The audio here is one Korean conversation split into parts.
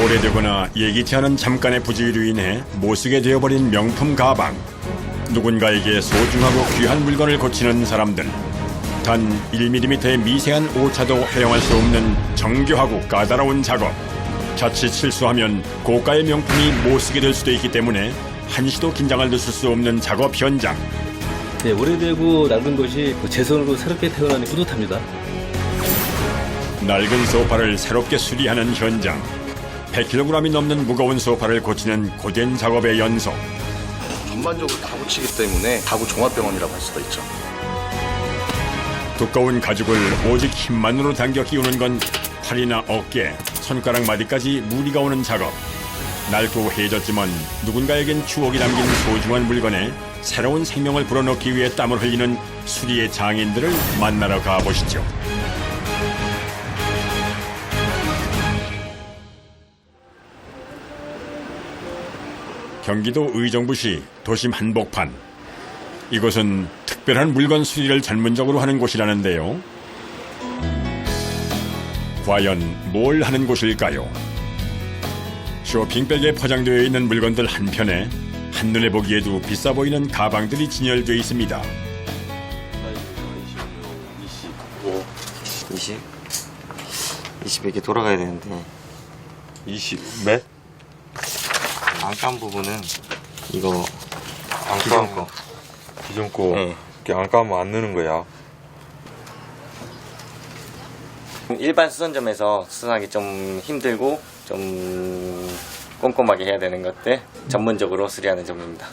오래되거나 예기치 않은 잠깐의 부주의로 인해 못쓰게 되어버린 명품 가방. 누군가에게 소중하고 귀한 물건을 고치는 사람들. 단 1mm의 미세한 오차도 허용할 수 없는 정교하고 까다로운 작업. 자칫 실수하면 고가의 명품이 못쓰게 될 수도 있기 때문에 한시도 긴장을 늦출 수 없는 작업 현장. 네, 오래되고 낡은 것이 제 손으로 새롭게 태어나니 뿌듯합니다. 낡은 소파를 새롭게 수리하는 현장. 100kg이 넘는 무거운 소파를 고치는 고된 작업의 연속. 전반적으로 다 고치기 때문에 다구 종합병원이라고 할 수도 있죠. 두꺼운 가죽을 오직 힘만으로 당겨 끼우는 건 팔이나 어깨, 손가락 마디까지 무리가 오는 작업. 낡고 해졌지만 누군가에겐 추억이 담긴 소중한 물건에 새로운 생명을 불어넣기 위해 땀을 흘리는 수리의 장인들을 만나러 가보시죠. 경기도 의정부시 도심 한복판. 이곳은 특별한 물건 수리를 전문적으로 하는 곳이라는데요. 과연 뭘 하는 곳일까요? 쇼핑백에 포장되어 있는 물건들 한편에 한눈에 보기에도 비싸 보이는 가방들이 진열되어 있습니다. 20 이렇게 돌아가야 되는데 20 몇? 안감 부분은 이거 기존 거. 기존 거 네. 이렇게 안 까면 안 넣는 거야. 일반 수선점에서 수선하기 좀 힘들고 좀 꼼꼼하게 해야 되는 것들 전문적으로 수리하는 점입니다.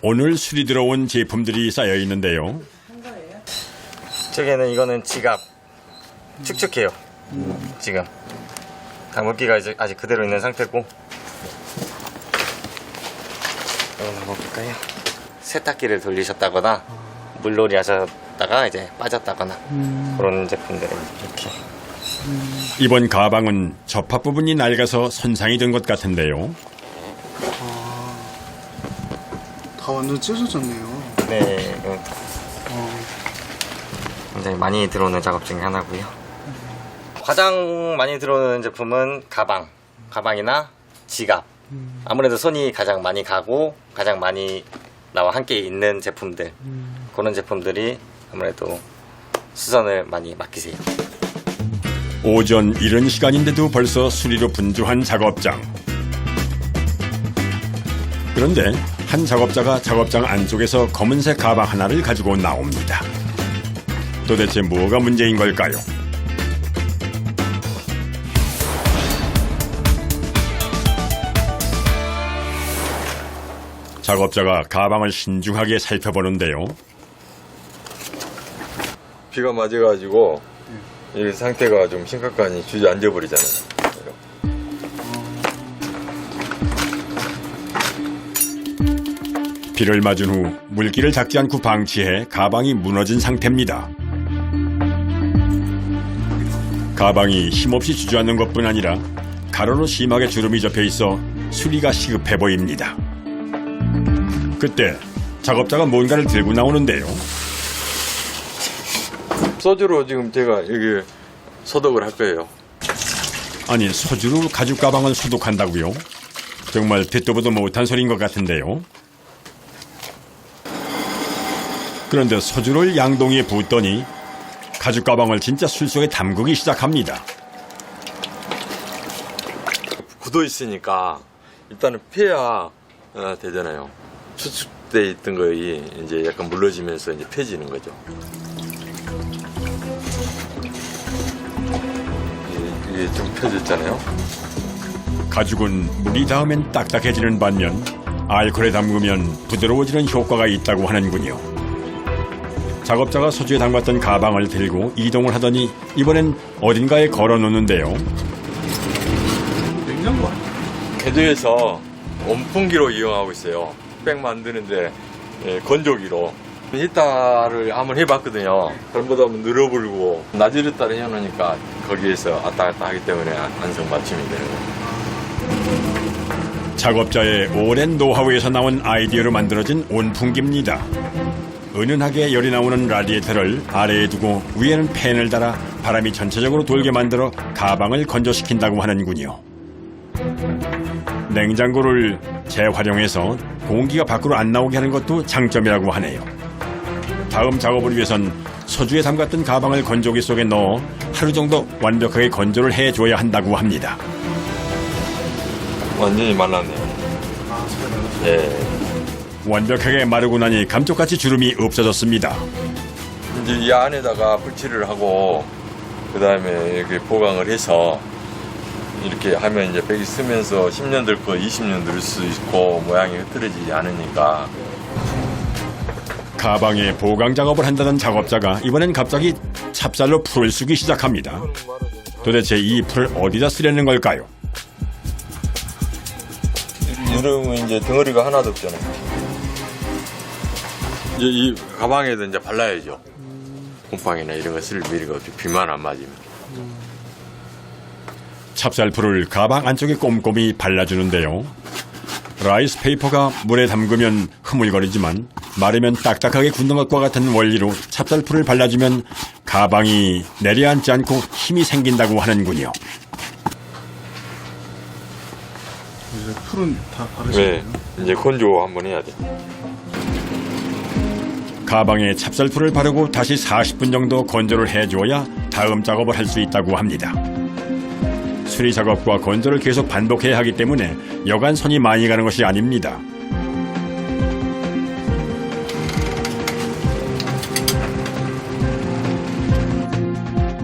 오늘 수리 들어온 제품들이 쌓여 있는데요. 이거는 지갑 축축해요. 지금 당근기가 아직 그대로 있는 상태고, 이건 한번 볼까요? 세탁기를 돌리셨다거나 물놀이 하셨다가 이제 빠졌다거나 그런 제품들은 이렇게. 이번 가방은 접합 부분이 낡아서 손상이 된 것 같은데요. 다 완전 찢어졌네요. 네, 굉장히 많이 들어오는 작업 중에 하나고요. 가장 많이 들어오는 제품은 가방이나 지갑. 아무래도 손이 가장 많이 가고 가장 많이 나와 함께 있는 제품들, 그런 제품들이 아무래도 수선을 많이 맡기세요. 오전 이른 시간인데도 벌써 수리로 분주한 작업장. 그런데 한 작업자가 작업장 안쪽에서 검은색 가방 하나를 가지고 나옵니다. 도대체 뭐가 문제인 걸까요? 작업자가 가방을 신중하게 살펴보는데요. 비가 맞아가지고 이 상태가 좀 심각하니 주저앉아 버리잖아요. 비를 맞은 후 물기를 닦지 않고 방치해 가방이 무너진 상태입니다. 가방이 힘없이 주저앉는 것뿐 아니라 가로로 심하게 주름이 접혀 있어 수리가 시급해 보입니다. 그때 작업자가 뭔가를 들고 나오는데요. 소주로 지금 제가 여기 소독을 할 거예요. 아니, 소주로 가죽 가방을 소독한다고요? 정말 듣도 보도 못한 소리인 것 같은데요. 그런데 소주를 양동이에 붓더니 가죽 가방을 진짜 술 속에 담그기 시작합니다. 굳어 있으니까 일단은 펴야 되잖아요. 수축돼 있던 거이 이제 약간 물러지면서 이제 펴지는 거죠. 이게 좀 펴졌잖아요. 가죽은 물이 닿으면 딱딱해지는 반면 알코올에 담그면 부드러워지는 효과가 있다고 하는군요. 작업자가 소주에 담갔던 가방을 들고 이동을 하더니 이번엔 어딘가에 걸어놓는데요. 냉장고 개조해서 온풍기로 이용하고 있어요. 백 만드는데 건조기로. 히타를 한번 해봤거든요. 잘못하면 한번 늘어버리고 나지르다를 해놓으니까 거기에서 왔다 갔다 하기 때문에 안성맞춤이 되는 거예요. 작업자의 오랜 노하우에서 나온 아이디어로 만들어진 온풍기입니다. 은은하게 열이 나오는 라디에이터를 아래에 두고 위에는 팬을 달아 바람이 전체적으로 돌게 만들어 가방을 건조시킨다고 하는군요. 냉장고를 재활용해서 공기가 밖으로 안 나오게 하는 것도 장점이라고 하네요. 다음 작업을 위해선 소주에 담갔던 가방을 건조기 속에 넣어 하루 정도 완벽하게 건조를 해줘야 한다고 합니다. 완전히 말랐네요. 예. 완벽하게 마르고 나니 감쪽같이 주름이 없어졌습니다. 이제 이 안에다가 불칠을 하고 그 다음에 이렇게 보강을 해서 이렇게 하면 이제 백이 쓰면서 10년 들 거 20년 들 수 있고 모양이 흐트러지지 않으니까. 가방에 보강 작업을 한다는 작업자가 이번엔 갑자기 찹쌀로 풀을 쓰기 시작합니다. 도대체 이 풀을 어디다 쓰려는 걸까요? 여름은 이제 덩어리가 하나도 없잖아요. 이제 이 가방에도 이제 발라야죠. 곰팡이나 이런 거 쓸 미리가 없죠. 비만 안 맞으면. 찹쌀풀을 가방 안쪽에 꼼꼼히 발라주는데요. 라이스 페이퍼가 물에 담그면 흐물거리지만 마르면 딱딱하게 굳는 것과 같은 원리로 찹쌀풀을 발라주면 가방이 내려앉지 않고 힘이 생긴다고 하는군요. 이제 풀은 다 바르시나요? 네. 이제 건조 한번 해야 돼. 가방에 찹쌀풀을 바르고 다시 40분 정도 건조를 해줘야 다음 작업을 할 수 있다고 합니다. 수리 작업과 건조를 계속 반복해야 하기 때문에 여간 손이 많이 가는 것이 아닙니다.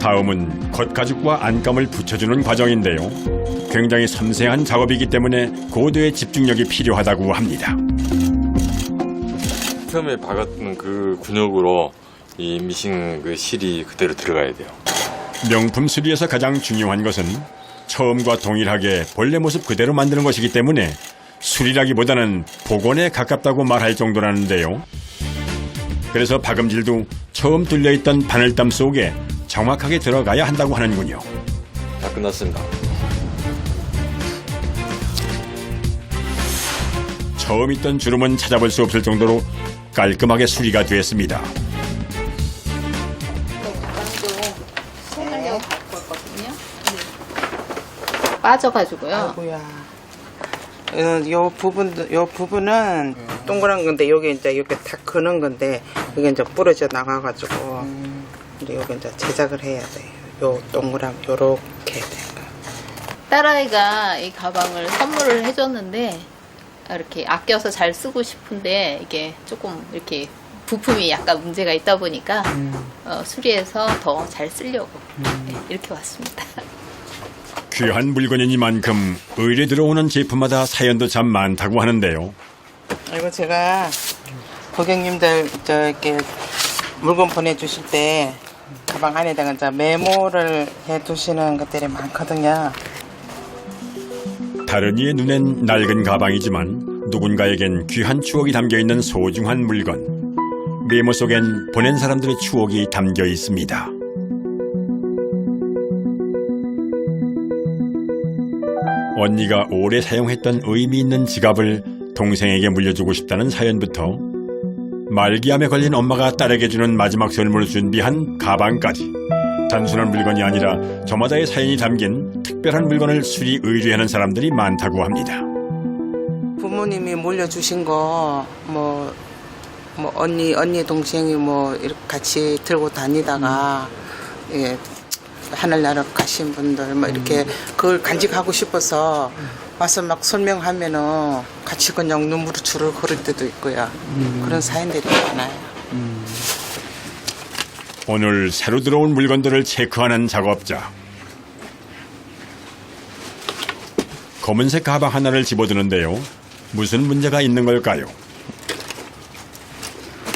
다음은 겉가죽과 안감을 붙여주는 과정인데요. 굉장히 섬세한 작업이기 때문에 고도의 집중력이 필요하다고 합니다. 처음에 박았던 그 근육으로 이 미싱 그 실이 그대로 들어가야 돼요. 명품 수리에서 가장 중요한 것은 처음과 동일하게 본래 모습 그대로 만드는 것이기 때문에 수리라기보다는 복원에 가깝다고 말할 정도라는데요. 그래서 박음질도 처음 뚫려있던 바늘땀 속에 정확하게 들어가야 한다고 하는군요. 다 끝났습니다. 처음 있던 주름은 찾아볼 수 없을 정도로 깔끔하게 수리가 됐습니다. 손을 갖고 왔거든요. 빠져가지고요. 아이고야. 요 부분은 동그란 건데 여기 이제 이렇게 탁 그는 건데 이게 이제 부러져 나가가지고 근데 여기 이제 제작을 해야 돼요. 요 동그란 요렇게 된 거. 딸아이가 이 가방을 선물을 해줬는데 이렇게 아껴서 잘 쓰고 싶은데 이게 조금 이렇게 부품이 약간 문제가 있다 보니까 수리해서 더 잘 쓰려고 네, 이렇게 왔습니다. 귀한 물건이니만큼 의뢰 들어오는 제품마다 사연도 참 많다고 하는데요. 이거 제가 고객님들 이렇게 물건 보내주실 때 가방 안에다가 이제 메모를 해두시는 것들이 많거든요. 다른 이의 눈엔 낡은 가방이지만 누군가에겐 귀한 추억이 담겨있는 소중한 물건. 메모 속엔 보낸 사람들의 추억이 담겨 있습니다. 언니가 오래 사용했던 의미 있는 지갑을 동생에게 물려주고 싶다는 사연부터 말기암에 걸린 엄마가 딸에게 주는 마지막 선물을 준비한 가방까지 단순한 물건이 아니라 저마다의 사연이 담긴 특별한 물건을 수리 의뢰하는 사람들이 많다고 합니다. 부모님이 물려주신 거 뭐 언니 동생이 뭐 이렇게 같이 들고 다니다가 예, 하늘나라 가신 분들 뭐 이렇게 그걸 간직하고 싶어서 와서 막 설명하면은 같이 그냥 눈물을 주르 흐를 때도 있고요. 그런 사연들이 많아요. 오늘 새로 들어온 물건들을 체크하는 작업자. 검은색 가방 하나를 집어드는데요. 무슨 문제가 있는 걸까요?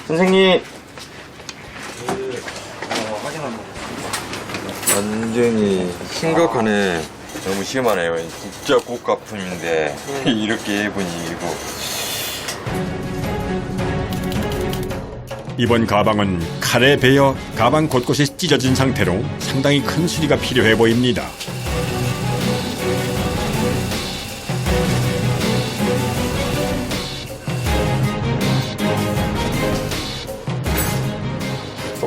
선생님, 완전히 심각하네. 너무 심하네요. 진짜 고가품인데 이렇게 예쁜이 이거. 이번 가방은 칼에 베어 가방 곳곳이 찢어진 상태로 상당히 큰 수리가 필요해 보입니다.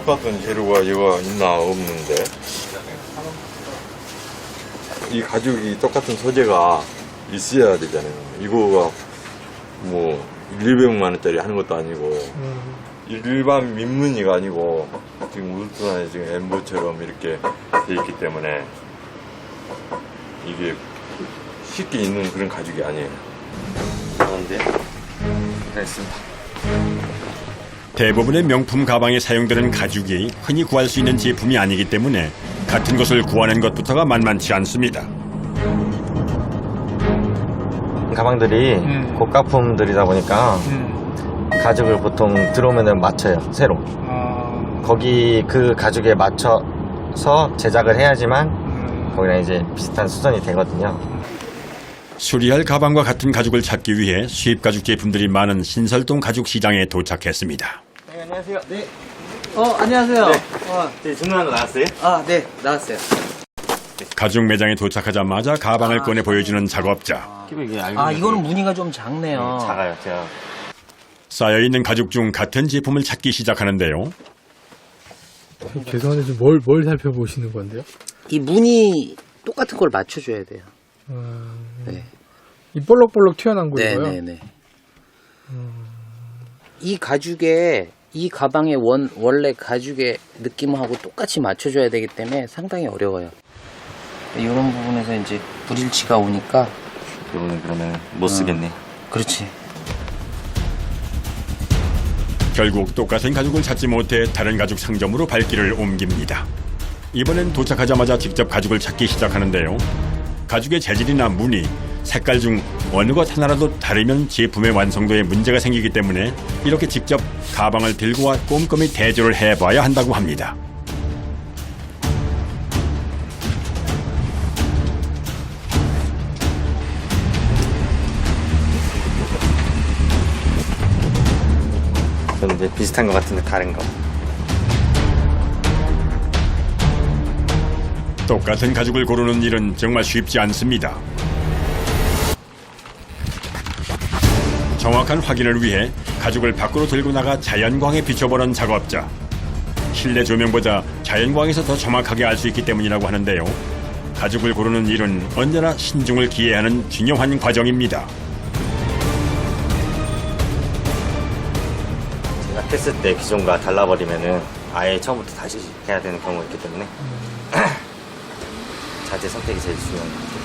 똑같은 재료가 이거 있나 없는데 이 가죽이 똑같은 소재가 있어야 되잖아요. 이거가 뭐 100만 원짜리 하는 것도 아니고 일반 민무늬가 아니고 지금 울트라에 지금 엠보처럼 이렇게 돼 있기 때문에 이게 쉽게 있는 그런 가죽이 아니에요. 그런데 됐습니다. 대부분의 명품 가방에 사용되는 가죽이 흔히 구할 수 있는 제품이 아니기 때문에 같은 것을 구하는 것부터가 만만치 않습니다. 가방들이 고가품들이다 보니까 가죽을 보통 들어오면은 맞춰요, 새로. 거기 그 가죽에 맞춰서 제작을 해야지만 거기랑 이제 비슷한 수준이 되거든요. 수리할 가방과 같은 가죽을 찾기 위해 수입 가죽 제품들이 많은 신설동 가죽 시장에 도착했습니다. 네, 안녕하세요. 네. 안녕하세요. 네, 주문한 거 나왔어요? 네, 나왔어요. 가죽 매장에 도착하자마자 가방을 꺼내 보여주는 작업자. 이게 이거는 무늬가 좀 작네요. 작아요, 제가. 쌓여있는 가죽 중 같은 제품을 찾기 시작하는데요. 죄송한데 좀 뭘 살펴보시는 건데요? 이 무늬 똑같은 걸 맞춰줘야 돼요. 네. 이 볼록볼록 튀어나온 거 이거요? 네네네. 이 가죽에 이 가방의 원래 가죽의 느낌하고 똑같이 맞춰줘야 되기 때문에 상당히 어려워요. 이런 부분에서 이제 불일치가 오니까 이거는 그러면 못 쓰겠네. 그렇지. 결국 똑같은 가죽을 찾지 못해 다른 가죽 상점으로 발길을 옮깁니다. 이번엔 도착하자마자 직접 가죽을 찾기 시작하는데요. 가죽의 재질이나 무늬, 색깔 중 어느 것 하나라도 다르면 제품의 완성도에 문제가 생기기 때문에 이렇게 직접 가방을 들고 와 꼼꼼히 대조를 해봐야 한다고 합니다. 저는 이제 비슷한 것 같은데 다른 거. 똑같은 가죽을 고르는 일은 정말 쉽지 않습니다. 정확한 확인을 위해 가죽을 밖으로 들고 나가 자연광에 비춰보는 작업자. 실내 조명보다 자연광에서 더 정확하게 알 수 있기 때문이라고 하는데요. 가죽을 고르는 일은 언제나 신중을 기해야 하는 중요한 과정입니다. 제가 했을 때 기존과 달라버리면은 아예 처음부터 다시 해야 되는 경우가 있기 때문에 자재 선택이 제일 중요한 것 같아요.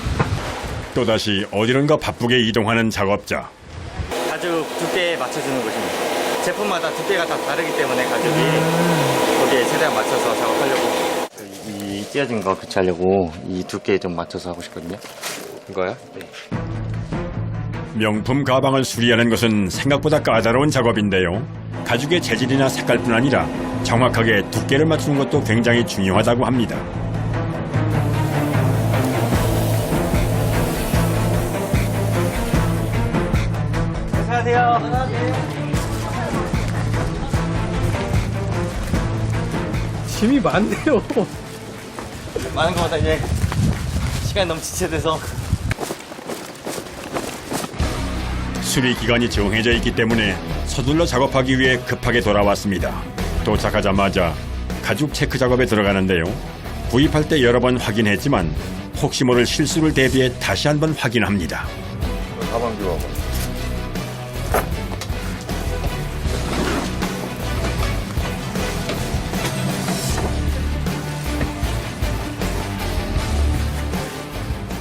또다시 어디론가 바쁘게 이동하는 작업자. 가죽 두께에 맞춰주는 것입니다. 제품마다 두께가 다 다르기 때문에 가죽이 거기에 최대한 맞춰서 작업하려고 이 찢어진 거 교체하려고 이 두께에 좀 맞춰서 하고 싶거든요. 이거요? 네. 명품 가방을 수리하는 것은 생각보다 까다로운 작업인데요. 가죽의 재질이나 색깔뿐 아니라 정확하게 두께를 맞추는 것도 굉장히 중요하다고 합니다. 짐이 많네요. 많은 것보다 이제 시간이 너무 지체돼서 수리 기간이 정해져 있기 때문에 서둘러 작업하기 위해 급하게 돌아왔습니다. 도착하자마자 가죽 체크 작업에 들어가는데요. 구입할 때 여러 번 확인했지만 혹시 모를 실수를 대비해 다시 한번 확인합니다. 가방 좀 와봐.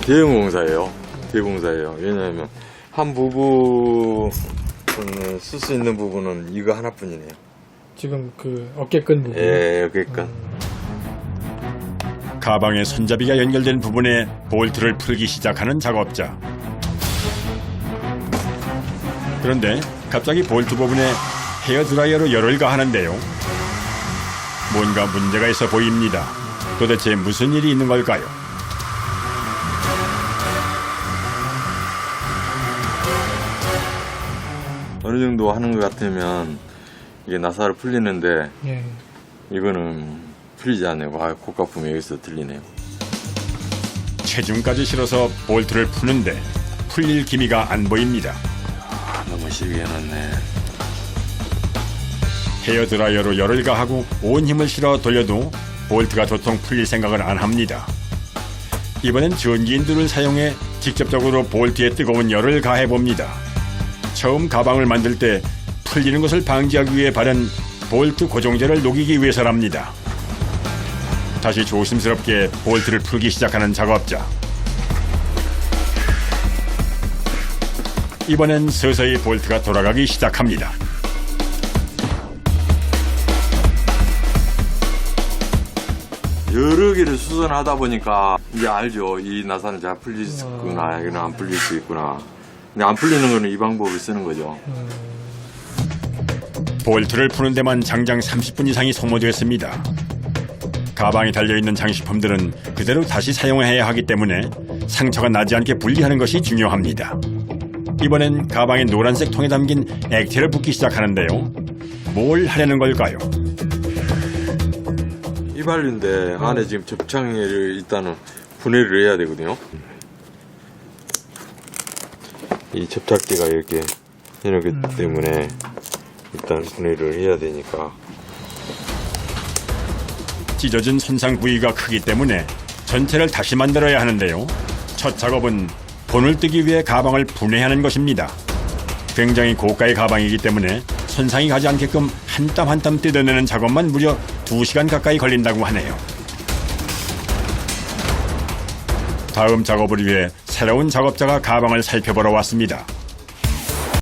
대형공사예요. 대공사예요. 왜냐하면 한 부분은 쓸 수 있는 부분은 이거 하나뿐이네요. 지금 그 어깨끈 부분. 예, 그러니까 가방의 손잡이가 연결된 부분에 볼트를 풀기 시작하는 작업자. 그런데 갑자기 볼트 부분에 헤어드라이어로 열을 가하는데요. 뭔가 문제가 있어 보입니다. 도대체 무슨 일이 있는 걸까요? 어느 정도 하는 것 같으면 이게 나사를 풀리는데 예. 이거는 풀리지 않네요. 아, 고가품이 여기서 들리네요. 체중까지 실어서 볼트를 푸는데 풀릴 기미가 안 보입니다. 아, 너무 쉽게 해놨네. 헤어드라이어로 열을 가하고 온 힘을 실어 돌려도 볼트가 도통 풀릴 생각을 안 합니다. 이번엔 전기인두를 사용해 직접적으로 볼트에 뜨거운 열을 가해봅니다. 처음 가방을 만들 때 풀리는 것을 방지하기 위해 바른 볼트 고정제를 녹이기 위해서랍니다. 다시 조심스럽게 볼트를 풀기 시작하는 작업자. 이번엔 서서히 볼트가 돌아가기 시작합니다. 여러 개를 수선하다 보니까 이제 알죠. 이 나사는 잘 풀릴 수 있구나, 이거는 안 풀릴 수 있구나. 근데 안 풀리는 거는 이 방법을 쓰는 거죠. 볼트를 푸는 데만 장장 30분 이상이 소모됐습니다. 가방에 달려있는 장식품들은 그대로 다시 사용해야 하기 때문에 상처가 나지 않게 분리하는 것이 중요합니다. 이번엔 가방의 노란색 통에 담긴 액체를 붓기 시작하는데요. 뭘 하려는 걸까요? 휘발유인데 안에 지금 접착을 일단은 분해를 해야 되거든요. 이 접착제가 이렇게 해놓기 때문에 일단 분해를 해야 되니까. 찢어진 손상 부위가 크기 때문에 전체를 다시 만들어야 하는데요. 첫 작업은 본을 뜨기 위해 가방을 분해하는 것입니다. 굉장히 고가의 가방이기 때문에 손상이 가지 않게끔 한 땀 한 땀 뜯어내는 작업만 무려 2시간 가까이 걸린다고 하네요. 다음 작업을 위해 새로운 작업자가 가방을 살펴보러 왔습니다.